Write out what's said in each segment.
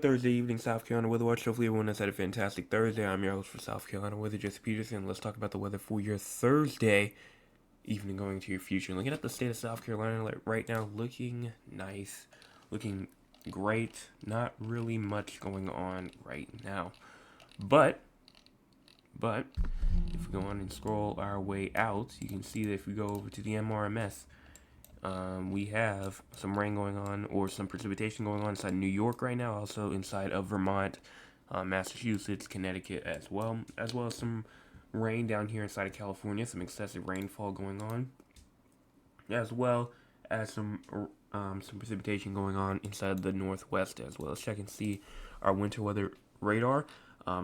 Thursday evening, South Carolina Weather Watch. Hopefully everyone has had a fantastic Thursday. I'm your host for South Carolina Weather, Jesse Peterson. Let's talk about the weather for your Thursday evening going to your future. Looking at the state of South Carolina right now, looking nice, looking great. Not really much going on right now. But, but, if we go on and scroll our way out, you can see that if we go over to the MRMS, we have some rain going on or some precipitation going on inside New York right now, also inside of Vermont, Massachusetts, Connecticut as well as some rain down here inside of California, some excessive rainfall going on, as well as some precipitation going on inside the Northwest as well. Let's check and see our winter weather radar.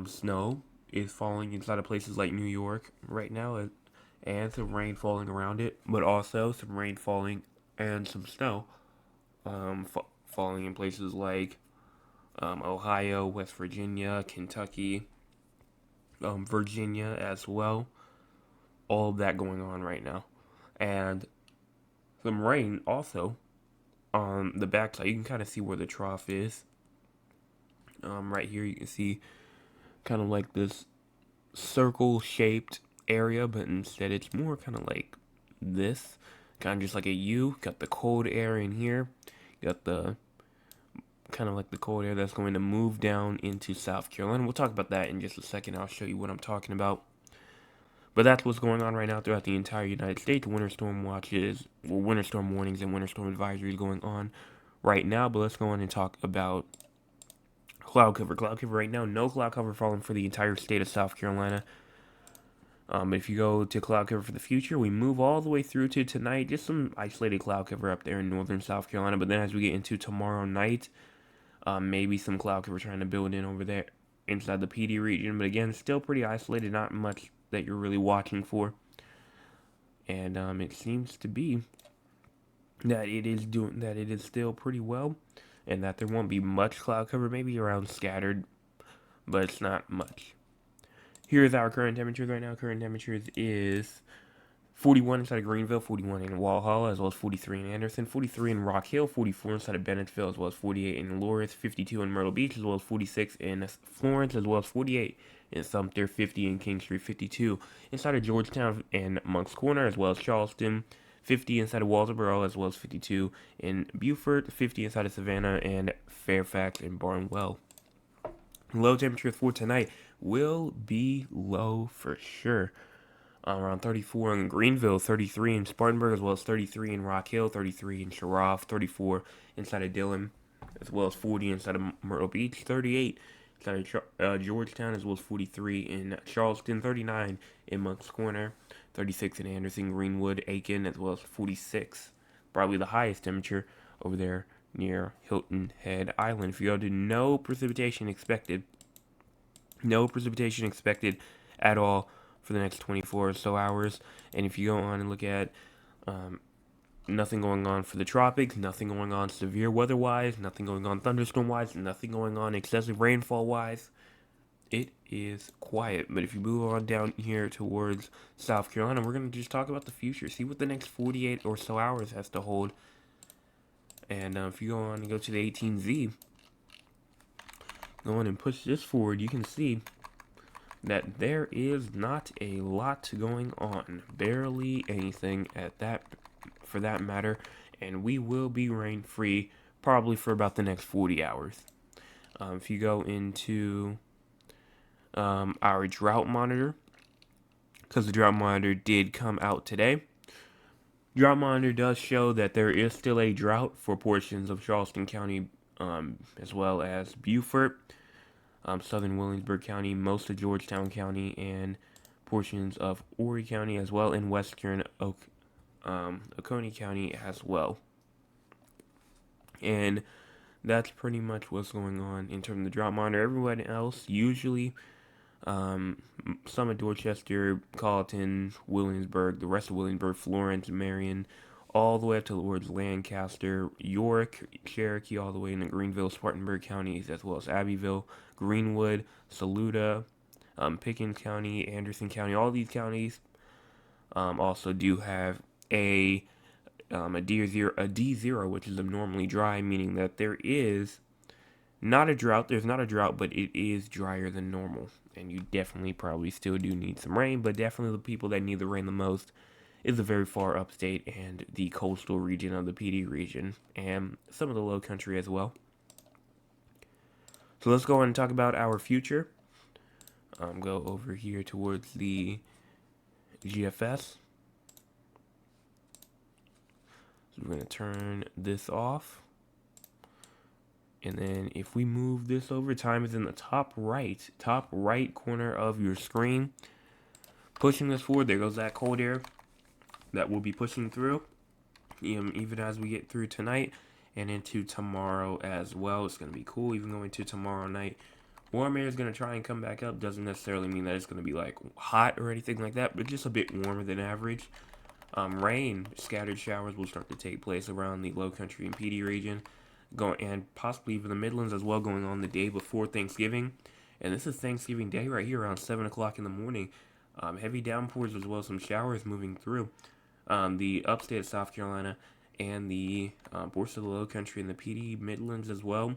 Snow is falling inside of places like New York right now, and some rain falling around it, but also some rain falling and some snow falling in places like Ohio, West Virginia, Kentucky, Virginia as well. All of that going on right now. And some rain also on the backside. You can kind of see where the trough is. Right here you can see kind of like this circle shaped area, but instead it's more kind of like this, kind of just like a U. Got the cold air in here, got the kind of like the cold air that's going to move down into South Carolina. We'll talk about that in just a second. I'll show you what I'm talking about. But that's what's going on right now throughout the entire United States. Winter storm watches, or winter storm warnings and winter storm advisories going on right now. But let's go on and talk about cloud cover. Cloud cover right now, no cloud cover falling for the entire state of South Carolina. If you go to cloud cover for the future, we move all the way through to tonight. Just some isolated cloud cover up there in northern South Carolina. But then as we get into tomorrow night, maybe some cloud cover trying to build in over there inside the PD region. But again, still pretty isolated. Not much that you're really watching for. And it seems to be that it is still pretty well, and that there won't be much cloud cover. Maybe around scattered, but it's not much. Here's our current temperatures right now. Current temperatures is 41 inside of Greenville, 41 in Walhalla, as well as 43 in Anderson, 43 in Rock Hill, 44 inside of Bennettsville, as well as 48 in Loris, 52 in Myrtle Beach, as well as 46 in Florence, as well as 48 in Sumter, 50 in Kingstree, 52 inside of Georgetown and Moncks Corner, as well as Charleston, 50 inside of Walterboro, as well as 52 in Beaufort, 50 inside of Savannah, and Fairfax and Barnwell. Low temperatures for tonight will be low for sure. Around 34 in Greenville, 33 in Spartanburg, as well as 33 in Rock Hill, 33 in Sheriff, 34 inside of Dillon, as well as 40 inside of Myrtle Beach, 38 inside of Georgetown, as well as 43 in Charleston, 39 in Moncks Corner, 36 in Anderson, Greenwood, Aiken, as well as 46. Probably the highest temperature over there near Hilton Head Island. If you go to no precipitation expected at all for the next 24 or so hours. And if you go on and look at nothing going on for the tropics, nothing going on severe weather-wise, nothing going on thunderstorm-wise, nothing going on excessive rainfall-wise, it is quiet. But if you move on down here towards South Carolina, we're going to just talk about the future, see what the next 48 or so hours has to hold. And if you go on and go to the 18Z, go on and push this forward, you can see that there is not a lot going on, barely anything for that matter, and we will be rain free probably for about the next 40 hours. If you go into our drought monitor, because the drought monitor did come out today, drought monitor does show that there is still a drought for portions of Charleston County, as well as Beaufort, southern Williamsburg County, most of Georgetown County, and portions of Horry County, as well in western Oconee County as well. And that's pretty much what's going on in terms of the drought monitor. Everyone else, usually, some at Dorchester, Colleton, Williamsburg, the rest of Williamsburg, Florence, Marion, all the way up towards Lancaster, York, Cherokee, all the way into Greenville, Spartanburg counties, as well as Abbeville, Greenwood, Saluda, Pickens County, Anderson County. All these counties also do have a D0, which is abnormally dry, meaning that there is Not a drought. There's not a drought, but it is drier than normal. And you definitely probably still do need some rain, but definitely the people that need the rain the most is the very far upstate and the coastal region of the PD region, and some of the low country as well. So let's go on and talk about our future. Go over here towards the GFS. So we're going to turn this off. And then if we move this over, time is in the top right corner of your screen. Pushing this forward, there goes that cold air that will be pushing through, even as we get through tonight and into tomorrow as well. It's going to be cool even going to tomorrow night. Warm air is going to try and come back up. Doesn't necessarily mean that it's going to be like hot or anything like that, but just a bit warmer than average. Rain, scattered showers will start to take place around the low country and PD region, and possibly even the Midlands as well, going on the day before Thanksgiving. And this is Thanksgiving Day right here around 7 o'clock in the morning. Heavy downpours as well as some showers moving through. The upstate of South Carolina and the portion of the low country and the PD Midlands as well.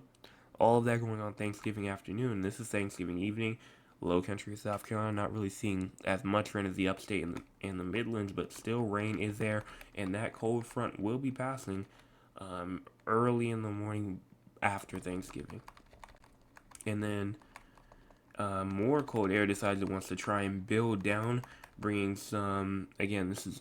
All of that going on Thanksgiving afternoon. This is Thanksgiving evening. Low country of South Carolina not really seeing as much rain as the upstate and the Midlands, but still rain is there, and that cold front will be passing early in the morning after Thanksgiving. And then more cold air decides it wants to try and build down, bringing some, again, this is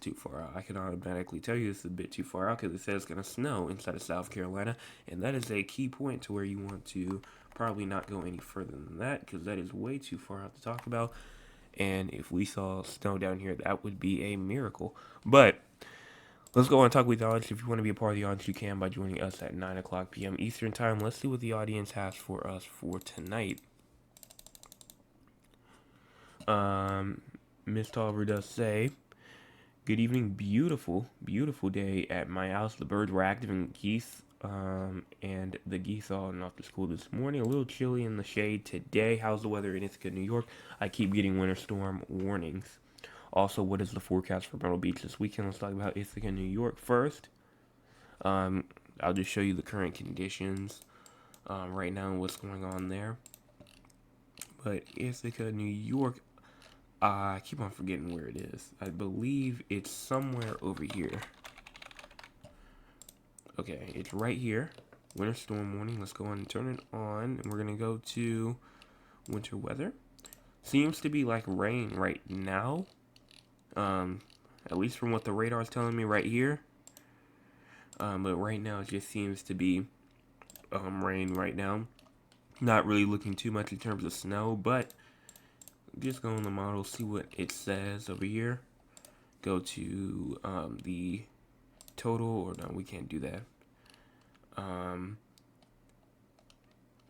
too far out. I can automatically tell you this is a bit too far out because it says it's going to snow inside of South Carolina, and that is a key point to where you want to probably not go any further than that because that is way too far out to talk about. And if we saw snow down here, that would be a miracle. But let's go on and talk with the audience. If you want to be a part of the audience, you can by joining us at 9 o'clock p.m. Eastern Time. Let's see what the audience has for us for tonight. Miss Tolliver does say, good evening, beautiful day at my house. The birds were active and geese, and the geese all went off to school this morning. A little chilly in the shade today. How's the weather in Ithaca, New York? I keep getting winter storm warnings. Also, what is the forecast for Myrtle Beach this weekend? Let's talk about Ithaca, New York first. I'll just show you the current conditions right now and what's going on there. But Ithaca, New York, I keep on forgetting where it is. I believe it's somewhere over here. Okay, it's right here. Winter storm warning. Let's go on and turn it on. And we're going to go to winter weather. Seems to be like rain right now. At least from what the radar is telling me right here. But right now it just seems to be rain right now. Not really looking too much in terms of snow, but just go in the model, see what it says over here. Go to the total, or no, we can't do that.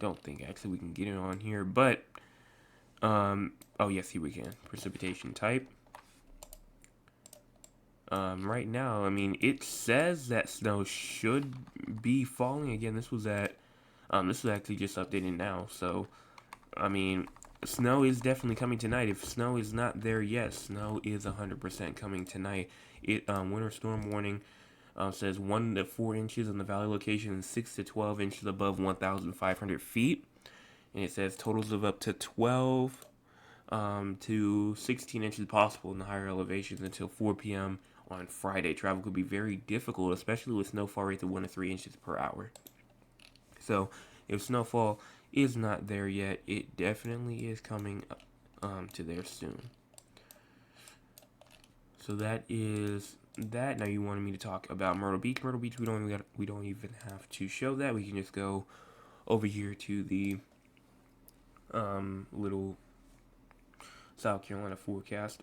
Don't think actually we can get it on here, but oh yes, here we can. Precipitation type. Right now, I mean, it says that snow should be falling again. This was actually just updated now, so I mean, snow is definitely coming tonight. If snow is not there yet, snow is 100% coming tonight. Winter storm warning says 1 to 4 inches in the valley location and 6 to 12 inches above 1,500 feet. And it says totals of up to 12 to 16 inches possible in the higher elevations until 4 p.m. on Friday. Travel could be very difficult, especially with snowfall rates of 1 to 3 inches per hour. So if snowfall is not there yet, it definitely is coming to there soon. So that is that. Now you wanted me to talk about Myrtle Beach. Myrtle Beach, we don't even have to show that. We can just go over here to the little South Carolina forecast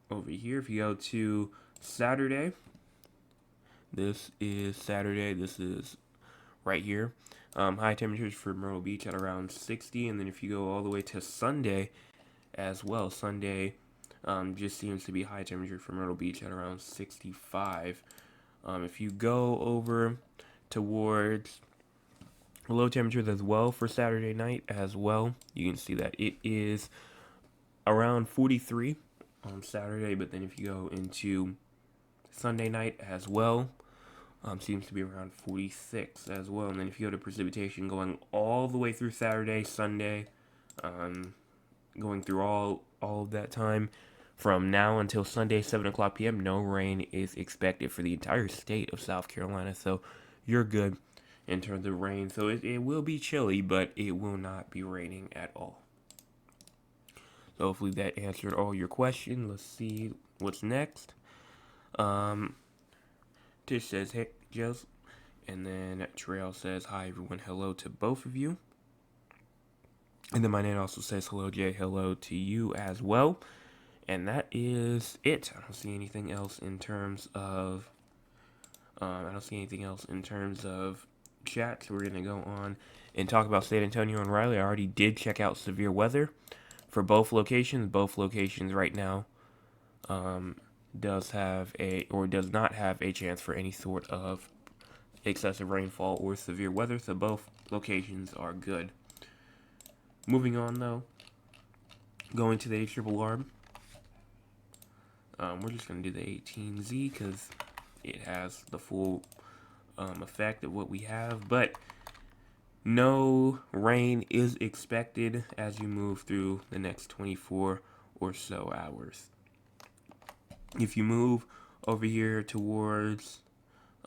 over here. If you go to Saturday, this is Saturday. This is right here. High temperatures for Myrtle Beach at around 60, and then if you go all the way to Sunday as well, Sunday just seems to be high temperature for Myrtle Beach at around 65. If you go over towards low temperatures as well for Saturday night as well, you can see that it is around 43 on Saturday, but then if you go into Sunday night as well, seems to be around 46 as well. And then if you go to precipitation going all the way through Saturday, Sunday, um, going through all of that time, from now until Sunday, 7 o'clock p.m., no rain is expected for the entire state of South Carolina. So you're good in terms of rain. So it will be chilly, but it will not be raining at all. So hopefully that answered all your questions. Let's see what's next. Tish says, hey, Jess. And then Trail says, hi, everyone. Hello to both of you. And then my name also says, hello, Jay. Hello to you as well. And that is it. I don't see anything else in terms of chat. So we're going to go on and talk about San Antonio and Riley. I already did check out severe weather for both locations. Both locations right now does not have a chance for any sort of excessive rainfall or severe weather. So both locations are good. Moving on though, going to the ARRR. We're just going to do the 18Z because it has the full effect of what we have. But no rain is expected as you move through the next 24 or so hours. If you move over here towards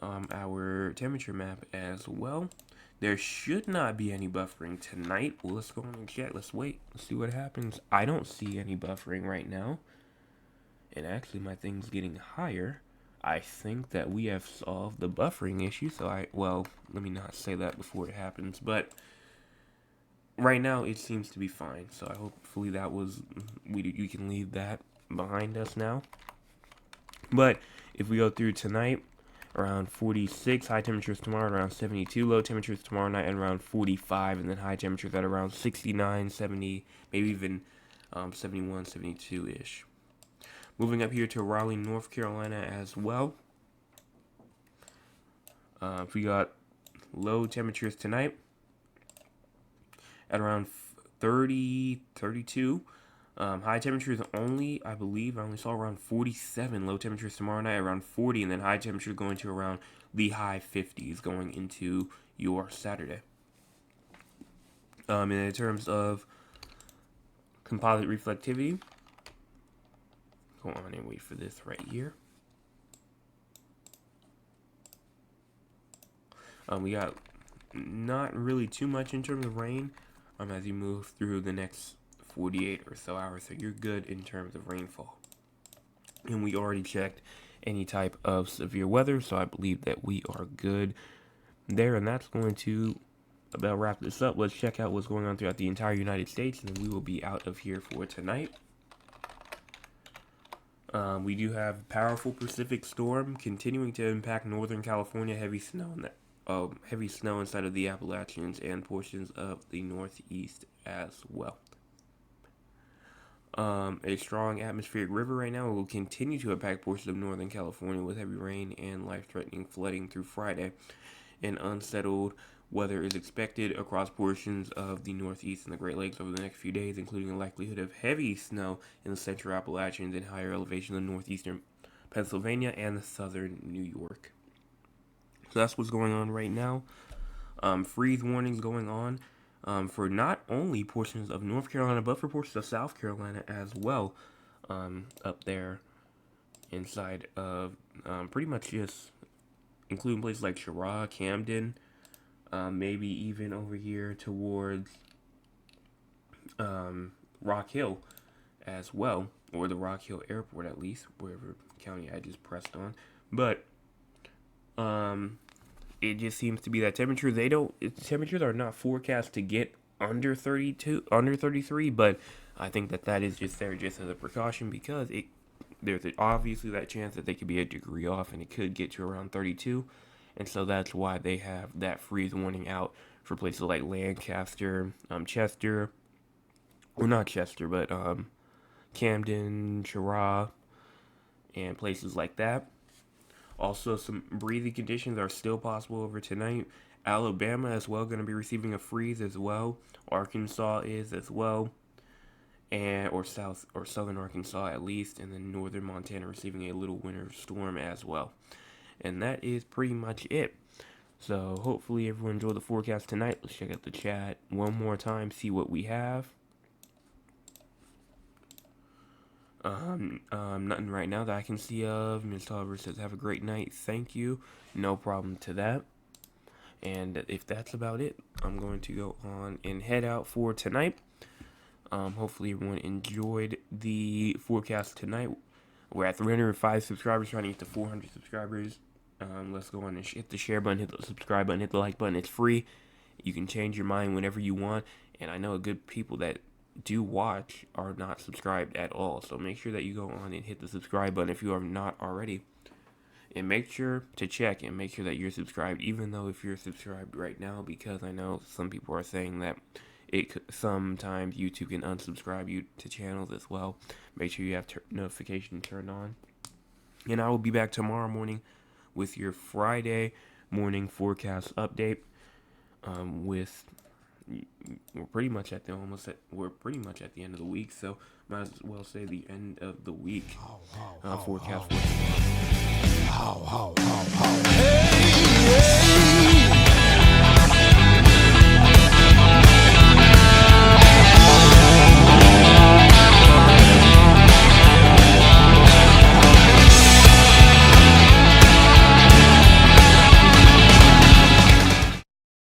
our temperature map as well, there should not be any buffering tonight. Well, let's go on and check. Let's wait. Let's see what happens. I don't see any buffering right now. And actually, my thing's getting higher. I think that we have solved the buffering issue. So let me not say that before it happens. But right now, it seems to be fine. So hopefully you can leave that behind us now. But if we go through tonight, around 46, high temperatures tomorrow around 72, low temperatures tomorrow night at around 45, and then high temperatures at around 69, 70, maybe even 71, 72-ish. Moving up here to Raleigh, North Carolina as well. We got low temperatures tonight at around 30, 32. High temperatures only, I believe, I only saw around 47. Low temperatures tomorrow night around 40, and then high temperatures going to around the high 50s going into your Saturday. And in terms of composite reflectivity, go on and wait for this right here. We got not really too much in terms of rain as you move through the next 48 or so hours, so you're good in terms of rainfall. And we already checked any type of severe weather, so I believe that we are good there. And that's going to about wrap this up. Let's check out what's going on throughout the entire United States, and then we will be out of here for tonight. We do have powerful Pacific storm continuing to impact Northern California. Heavy snow inside of the Appalachians and portions of the Northeast as well. A strong atmospheric river right now will continue to impact portions of Northern California with heavy rain and life-threatening flooding through Friday. And unsettled weather is expected across portions of the Northeast and the Great Lakes over the next few days, including the likelihood of heavy snow in the Central Appalachians and higher elevation in northeastern Pennsylvania and southern New York. So that's what's going on right now. Freeze warnings going on for not only portions of North Carolina, but for portions of South Carolina as well, up there inside of pretty much just including places like Cheraw, Camden, maybe even over here towards Rock Hill as well, or the Rock Hill Airport at least, wherever county I just pressed on. But it just seems to be that temperatures are not forecast to get under 32, under 33, but I think that is just there just as a precaution because there's obviously that chance that they could be a degree off and it could get to around 32. And so that's why they have that freeze warning out for places like Lancaster, Chester, or not Chester, but Camden, Cheraw, and places like that. Also, some breathing conditions are still possible over tonight. Alabama as well going to be receiving a freeze as well. Arkansas is as well, or southern Arkansas at least, and then northern Montana receiving a little winter storm as well. And that is pretty much it. So hopefully everyone enjoyed the forecast tonight. Let's check out the chat one more time, see what we have. Nothing right now that I can see of. Ms. Oliver says, have a great night. Thank you. No problem to that. And if that's about it, I'm going to go on and head out for tonight. Hopefully everyone enjoyed the forecast tonight. We're at 305 subscribers, trying to get to 400 subscribers. Let's go on and hit the share button, hit the subscribe button, hit the like button. It's free. You can change your mind whenever you want. And I know good people that do watch are not subscribed at all. So make sure that you go on and hit the subscribe button if you are not already. And make sure to check and make sure that you're subscribed, even though if you're subscribed right now, because I know some people are saying that sometimes YouTube can unsubscribe you to channels as well. Make sure you have notification turned on. And I will be back tomorrow morning with your Friday morning forecast update. We're pretty much at the end of the week, so might as well say the end of the week forecast. Hey!